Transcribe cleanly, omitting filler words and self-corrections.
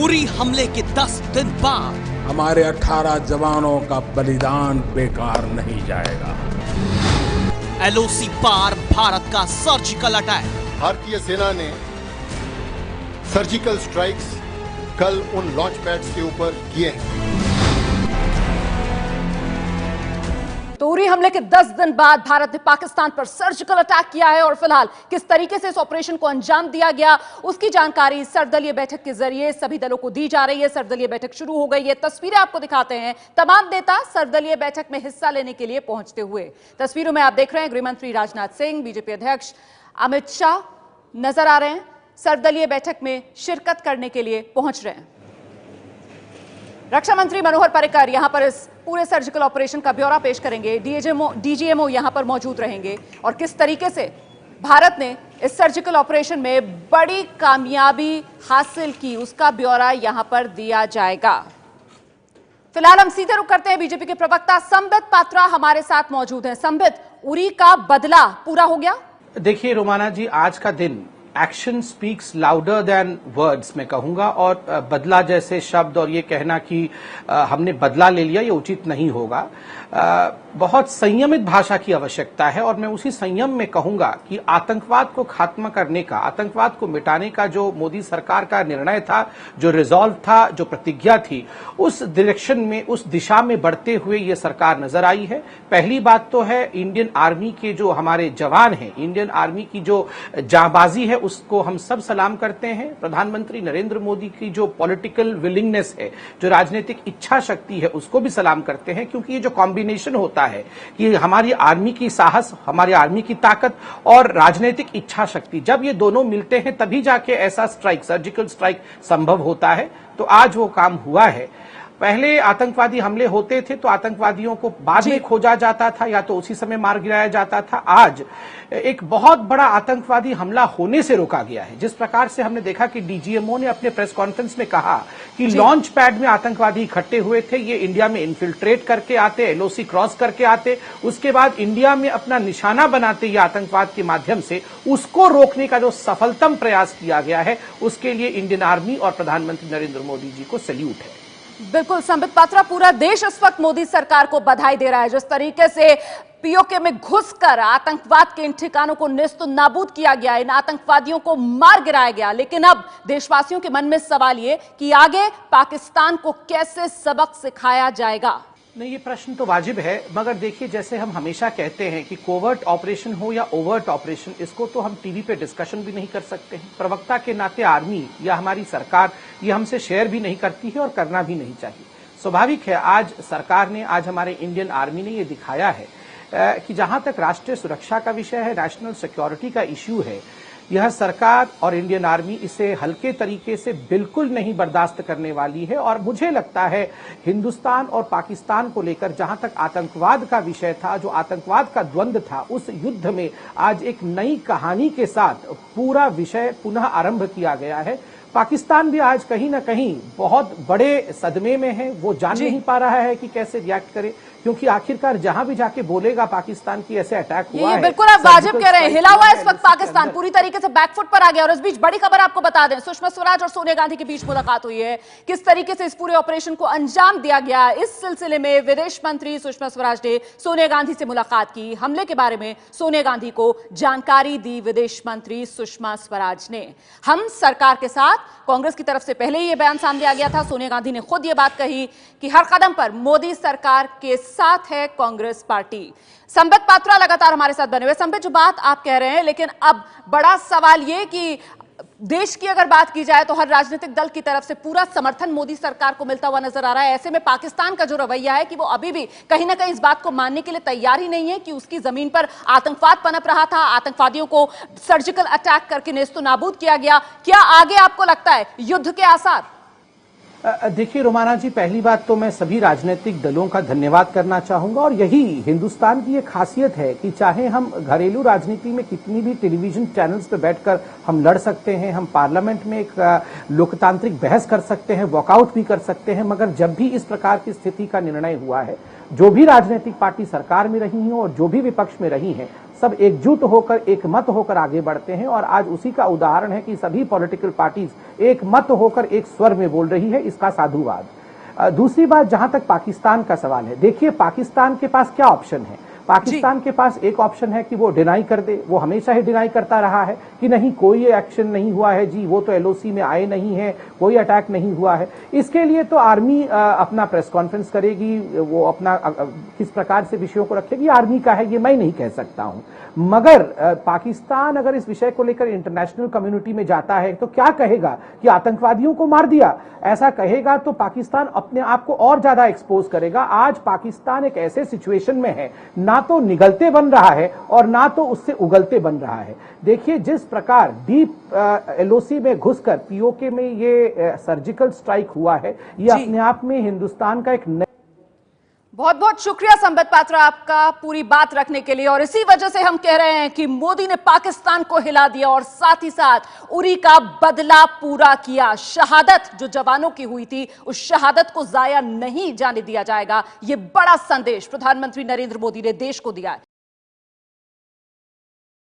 उरी हमले के 10 दिन बाद हमारे 18 जवानों का बलिदान बेकार नहीं जाएगा। एलओसी पार भारत का सर्जिकल अटैक। भारतीय सेना ने सर्जिकल स्ट्राइक्स कल उन लॉन्च पैड्स के ऊपर किए हैं। तो उरी हमले के 10 दिन बाद भारत ने पाकिस्तान पर सर्जिकल अटैक किया है और फिलहाल किस तरीके से इस ऑपरेशन को अंजाम दिया गया उसकी जानकारी सर्वदलीय बैठक के जरिए सभी दलों को दी जा रही है। सर्वदलीय बैठक शुरू हो गई है। तस्वीरें आपको दिखाते हैं। तमाम नेता सर्वदलीय बैठक में हिस्सा लेने के लिए पहुंचते हुए तस्वीरों में आप देख रहे हैं गृहमंत्री राजनाथ सिंह, बीजेपी अध्यक्ष अमित शाह नजर आ रहे हैं। सर्वदलीय बैठक में शिरकत करने के लिए पहुंच रहे हैं। रक्षा मंत्री मनोहर पर्रिकर यहां पर इस पूरे सर्जिकल ऑपरेशन का ब्यौरा पेश करेंगे। डीजीएमओ यहां पर मौजूद रहेंगे और किस तरीके से भारत ने इस सर्जिकल ऑपरेशन में बड़ी कामयाबी हासिल की उसका ब्यौरा यहां पर दिया जाएगा। फिलहाल हम सीधे रुख करते हैं। बीजेपी के प्रवक्ता संबित पात्रा हमारे साथ मौजूद हैं। संबित, उरी का बदला पूरा हो गया? देखिए रोमाना जी, आज का दिन action speaks louder than words मैं कहूंगा, और बदला जैसे शब्द और ये कहना कि हमने बदला ले लिया ये उचित नहीं होगा। बहुत संयमित भाषा की आवश्यकता है और मैं उसी संयम में कहूंगा कि आतंकवाद को खात्मा करने का, आतंकवाद को मिटाने का जो मोदी सरकार का निर्णय था, जो रिजॉल्व था, जो प्रतिज्ञा थी, उस डायरेक्शन में, उस दिशा में बढ़ते हुए ये सरकार नजर आई है। पहली बात तो है इंडियन आर्मी के जो हमारे जवान हैं, इंडियन आर्मी की जो जांबाजी है उसको हम सब सलाम करते हैं। प्रधानमंत्री नरेंद्र मोदी की जो पॉलिटिकल विलिंगनेस है, जो राजनीतिक इच्छा शक्ति है, उसको भी सलाम करते हैं, क्योंकि ये जो कॉम्बिनेशन होता है कि हमारी आर्मी की साहस, हमारी आर्मी की ताकत और राजनीतिक इच्छा शक्ति, जब ये दोनों मिलते हैं तभी जाके ऐसा स्ट्राइक, सर्जिकल स्ट्राइक संभव होता है। तो आज वो काम हुआ है। पहले आतंकवादी हमले होते थे तो आतंकवादियों को बाद में खोजा जाता था या तो उसी समय मार गिराया जाता था। आज एक बहुत बड़ा आतंकवादी हमला होने से रोका गया है। जिस प्रकार से हमने देखा कि डीजीएमओ ने अपने प्रेस कॉन्फ्रेंस में कहा कि लॉन्च पैड में आतंकवादी इकट्ठे हुए थे, ये इंडिया में इन्फिल्ट्रेट करके आते, एलओसी क्रॉस करके आते, उसके बाद इंडिया में अपना निशाना बनाते ये आतंकवाद के माध्यम से, उसको रोकने का जो सफलतम प्रयास किया गया है, उसके लिए इंडियन आर्मी और प्रधानमंत्री नरेंद्र मोदी जी को सैल्यूट है। बिल्कुल संबित पात्रा, पूरा देश इस वक्त मोदी सरकार को बधाई दे रहा है। जिस तरीके से पीओके में घुसकर आतंकवाद के इन ठिकानों को नेस्त नाबूद किया गया, इन आतंकवादियों को मार गिराया गया, लेकिन अब देशवासियों के मन में सवाल ये कि आगे पाकिस्तान को कैसे सबक सिखाया जाएगा। नहीं, ये प्रश्न तो वाजिब है, मगर देखिए जैसे हम हमेशा कहते हैं कि कोवर्ट ऑपरेशन हो या ओवर्ट ऑपरेशन, इसको तो हम टीवी पे डिस्कशन भी नहीं कर सकते हैं। प्रवक्ता के नाते आर्मी या हमारी सरकार ये हमसे शेयर भी नहीं करती है और करना भी नहीं चाहिए। स्वाभाविक है, आज सरकार ने, आज हमारे इंडियन आर्मी ने ये दिखाया है कि जहां तक राष्ट्रीय सुरक्षा का विषय है, नेशनल सिक्योरिटी का इश्यू है, यह सरकार और इंडियन आर्मी इसे हल्के तरीके से बिल्कुल नहीं बर्दाश्त करने वाली है। और मुझे लगता है हिंदुस्तान और पाकिस्तान को लेकर जहां तक आतंकवाद का विषय था, जो आतंकवाद का द्वंद्व था, उस युद्ध में आज एक नई कहानी के साथ पूरा विषय पुनः आरंभ किया गया है। पाकिस्तान भी आज कहीं ना कहीं बहुत बड़े सदमे में है। वो जान नहीं पा रहा है कि कैसे रिएक्ट करे, क्योंकि आखिरकार जहां भी जाके बोलेगा पाकिस्तान की ऐसे अटैक हुआ है। बिल्कुल आप वाजिब कह रहे हैं। हिला हुआ है इस वक्त पाकिस्तान, पूरी तरीके से बैकफुट पर आ गया। और इस बीच बड़ी खबर आपको बता दें, सुषमा स्वराज और सोनिया गांधी के बीच मुलाकात हुई है। किस तरीके से इस पूरे ऑपरेशन को अंजाम दिया गया, इस सिलसिले में विदेश मंत्री सुषमा स्वराज ने सोनिया गांधी से मुलाकात की। हमले के बारे में सोनिया गांधी को जानकारी दी विदेश मंत्री सुषमा स्वराज ने। हम सरकार के साथ, कांग्रेस की तरफ से पहले ही यह बयान सामने आ गया था। सोनिया गांधी ने खुद यह बात कही कि हर कदम पर मोदी सरकार के साथ है कांग्रेस पार्टी। संबित पात्रा लगातार हमारे साथ बने हुए। संबित, जो बात आप कह रहे हैं, लेकिन अब बड़ा सवाल यह कि देश की अगर बात की जाए तो हर राजनीतिक दल की तरफ से पूरा समर्थन मोदी सरकार को मिलता हुआ नजर आ रहा है। ऐसे में पाकिस्तान का जो रवैया है कि वो अभी भी कहीं ना कहीं इस बात को मानने के लिए तैयार ही नहीं है कि उसकी जमीन पर आतंकवाद पनप रहा था, आतंकवादियों को सर्जिकल अटैक करके नेस्तो नाबूद किया गया। क्या आगे आपको लगता है युद्ध के आसार? देखिए रोमाना जी, पहली बात तो मैं सभी राजनीतिक दलों का धन्यवाद करना चाहूंगा, और यही हिंदुस्तान की एक खासियत है कि चाहे हम घरेलू राजनीति में कितनी भी टेलीविजन चैनल्स पे बैठकर हम लड़ सकते हैं, हम पार्लियामेंट में एक लोकतांत्रिक बहस कर सकते हैं, वॉकआउट भी कर सकते हैं, मगर जब भी इस प्रकार की स्थिति का निर्णय हुआ है, जो भी राजनीतिक पार्टी सरकार में रही हैं और जो भी विपक्ष में रही हैं, सब एकजुट होकर, एक मत होकर आगे बढ़ते हैं। और आज उसी का उदाहरण है कि सभी पॉलिटिकल पार्टीज एक मत होकर एक स्वर में बोल रही है, इसका साधुवाद। दूसरी बात, जहां तक पाकिस्तान का सवाल है, देखिए पाकिस्तान के पास क्या ऑप्शन है। पाकिस्तान के पास एक ऑप्शन है कि वो डिनाई कर दे। वो हमेशा ही डिनाई करता रहा है कि नहीं, कोई एक्शन नहीं हुआ है जी, वो तो एलओसी में आए नहीं है, कोई अटैक नहीं हुआ है। इसके लिए तो आर्मी अपना प्रेस कॉन्फ्रेंस करेगी, वो अपना किस प्रकार से विषयों को रखेगी, आर्मी का है, ये मैं नहीं कह सकता हूं। मगर पाकिस्तान अगर इस विषय को लेकर इंटरनेशनल कम्युनिटी में जाता है तो क्या कहेगा कि आतंकवादियों को मार दिया। ऐसा कहेगा तो पाकिस्तान अपने आप को और ज्यादा एक्सपोज करेगा। आज पाकिस्तान एक ऐसे सिचुएशन में है, ना तो निगलते बन रहा है और ना तो उससे उगलते बन रहा है। देखिए जिस प्रकार डीप एलओसी में घुसकर पीओके में ये सर्जिकल स्ट्राइक हुआ है, ये अपने आप में हिंदुस्तान का एक बहुत बहुत शुक्रिया संबित पात्रा आपका पूरी बात रखने के लिए। और इसी वजह से हम कह रहे हैं कि मोदी ने पाकिस्तान को हिला दिया और साथ ही साथ उरी का बदला पूरा किया। शहादत जो जवानों की हुई थी, उस शहादत को जाया नहीं जाने दिया जाएगा, यह बड़ा संदेश प्रधानमंत्री नरेंद्र मोदी ने देश को दिया है।